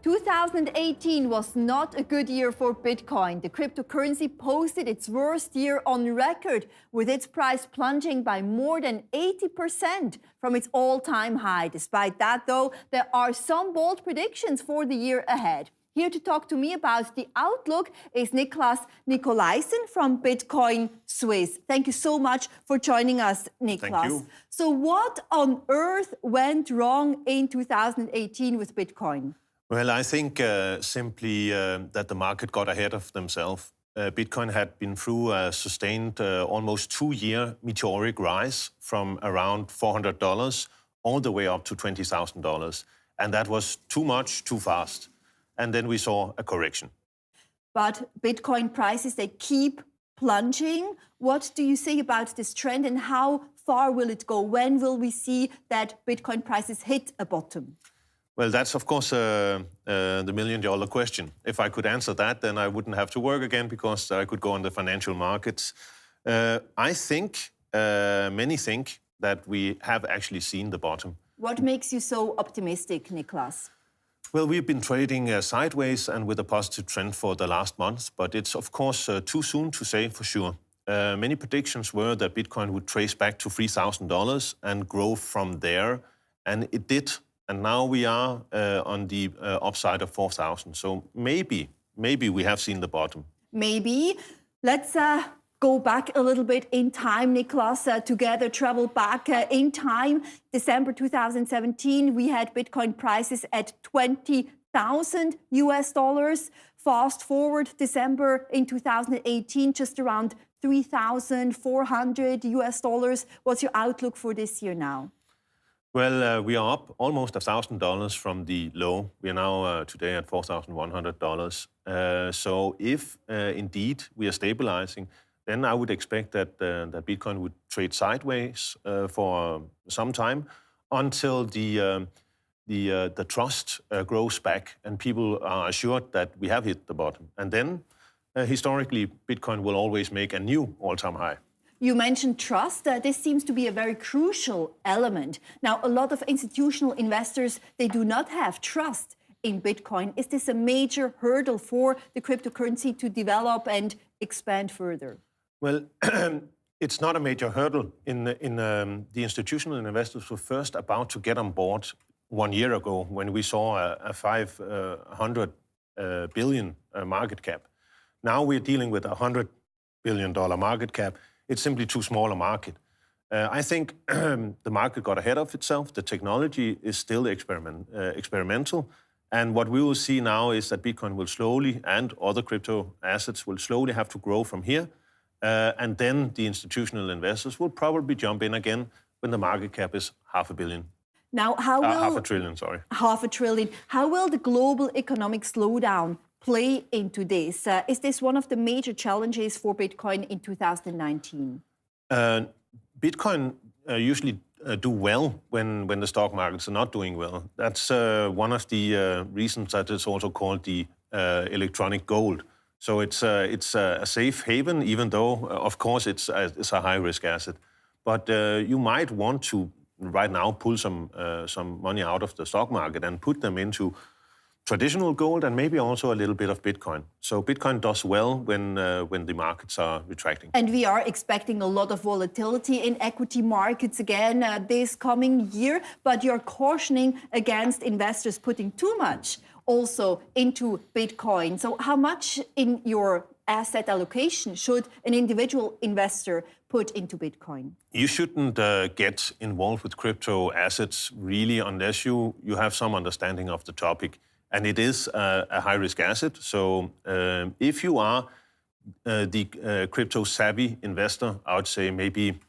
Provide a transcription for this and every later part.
2018 was not a good year for Bitcoin. The cryptocurrency posted its worst year on record, with its price plunging by more than 80% from its all-time high. Despite that, though, there are some bold predictions for the year ahead. Here to talk to me about the outlook is Niklas Nikolajsen from Bitcoin Suisse. Thank you so much for joining us, Niklas. Thank you. So what on earth went wrong in 2018 with Bitcoin? Well, I think simply that the market got ahead of themselves. Bitcoin had been through a sustained almost 2-year meteoric rise from around $400 all the way up to $20,000. And that was too much, too fast. And then we saw a correction. But Bitcoin prices, they keep plunging. What do you say about this trend and how far will it go? When will we see that Bitcoin prices hit a bottom? Well, that's, of course, the million-dollar question. If I could answer that, then I wouldn't have to work again because I could go on the financial markets. I think, many think, that we have actually seen the bottom. What makes you so optimistic, Niklas? Well, we've been trading sideways and with a positive trend for the last month, but it's, of course, too soon to say for sure. Many predictions were that Bitcoin would trace back to $3,000 and grow from there, and it did. And now we are on the upside of 4,000. So maybe we have seen the bottom. Maybe. Let's go back a little bit in time, Niklas, together travel back in time. December 2017, we had Bitcoin prices at $20,000 US. Fast forward December in 2018, just around $3,400 US. What's your outlook for this year now? Well, we are up almost $1,000 from the low. We are now today at $4,100. So if indeed we are stabilizing, then I would expect that Bitcoin would trade sideways for some time until the trust grows back and people are assured that we have hit the bottom. And then historically, Bitcoin will always make a new all-time high. You mentioned trust. This seems to be a very crucial element. Now, a lot of institutional investors, they do not have trust in Bitcoin. Is this a major hurdle for the cryptocurrency to develop and expand further? Well, it's not a major hurdle. The institutional investors were first about to get on board 1 year ago when we saw a 500 billion market cap. Now we're dealing with a $100 billion market cap. It's simply too small a market. I think the market got ahead of itself. The technology is still experimental. And what we will see now is that Bitcoin will slowly, and other crypto assets will slowly have to grow from here. And then the institutional investors will probably jump in again when the market cap is $500 billion. Now, how will... $500 billion, sorry. $500 billion. How will the global economic slowdown play into this? Is this one of the major challenges for Bitcoin in 2019? Bitcoin usually do well when the stock markets are not doing well. That's one of the reasons that it's also called the electronic gold. So it's a safe haven, even though, of course, it's a high-risk asset. But you might want to, right now, pull some money out of the stock market and put them into traditional gold and maybe also a little bit of Bitcoin. So Bitcoin does well when the markets are retracting. And we are expecting a lot of volatility in equity markets again this coming year, but you're cautioning against investors putting too much also into Bitcoin. So how much in your asset allocation should an individual investor put into Bitcoin? You shouldn't get involved with crypto assets really unless you have some understanding of the topic. And it is a high-risk asset. So if you are the crypto-savvy investor, I would say maybe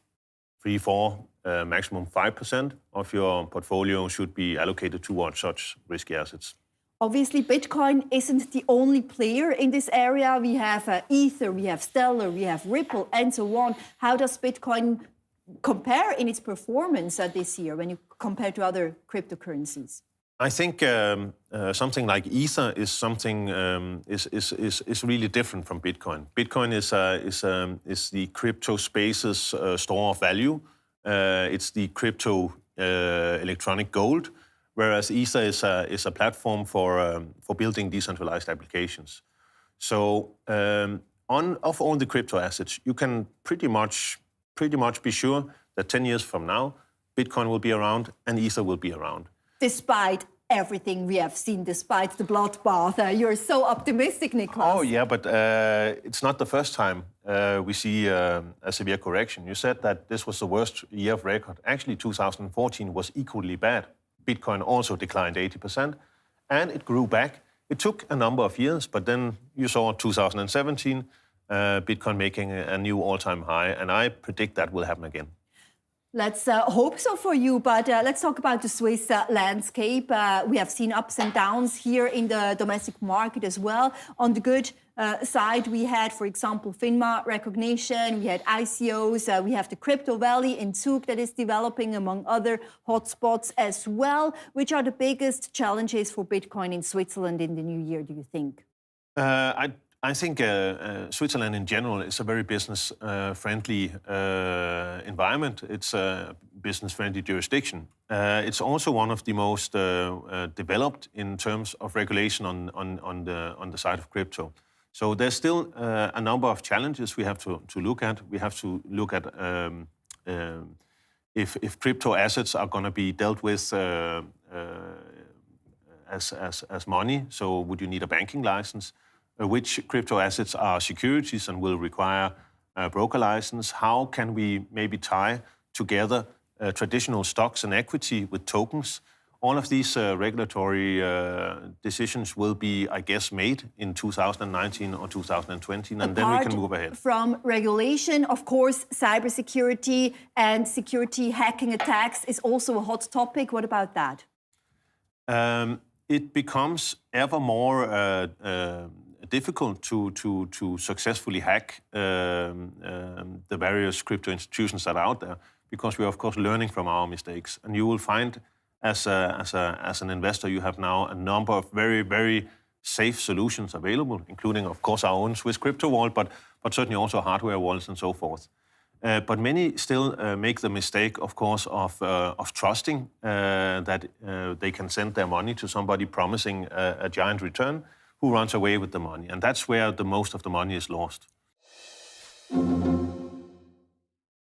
3, 4, maximum 5% of your portfolio should be allocated towards such risky assets. Obviously, Bitcoin isn't the only player in this area. We have Ether, we have Stellar, we have Ripple, and so on. How does Bitcoin compare in its performance this year when you compare to other cryptocurrencies? I think something like Ether is something is really different from Bitcoin. Bitcoin is the crypto space's store of value. It's the crypto electronic gold. whereas Ether is a platform for building decentralized applications. So of all the crypto assets, you can pretty much be sure that 10 years from now, Bitcoin will be around and Ether will be around. Despite everything we have seen, despite the bloodbath, you're so optimistic, Niklas. Oh yeah, but it's not the first time we see a severe correction. You said that this was the worst year of record. Actually, 2014 was equally bad. Bitcoin also declined 80%, and it grew back. It took a number of years, but then you saw 2017, Bitcoin making a new all-time high, and I predict that will happen again. Let's hope so for you, but let's talk about the Swiss landscape. We have seen ups and downs here in the domestic market as well. On the good side, we had, for example, FINMA recognition, we had ICOs, we have the crypto valley in Zug that is developing, among other hotspots as well. Which are the biggest challenges for Bitcoin in Switzerland in the new year, do you think? I think Switzerland in general is a very business-friendly environment. It's a business-friendly jurisdiction. It's also one of the most developed in terms of regulation on the side of crypto. So there's still a number of challenges we have to look at. We have to look at if crypto assets are going to be dealt with as money. So would you need a banking license? Which crypto assets are securities and will require a broker license? How can we maybe tie together traditional stocks and equity with tokens? All of these regulatory decisions will be, I guess, made in 2019 or 2020, and then we can move ahead. From regulation, of course, cybersecurity and security hacking attacks is also a hot topic. What about that? It becomes ever more difficult to successfully hack the various crypto institutions that are out there, because we are, of course, learning from our mistakes. And you will find, as an investor, you have now a number of very, very safe solutions available, including, of course, our own Swiss crypto wallet, but certainly also hardware wallets and so forth. But many still make the mistake, of course, of trusting that they can send their money to somebody promising a giant return, who runs away with the money. And that's where the most of the money is lost.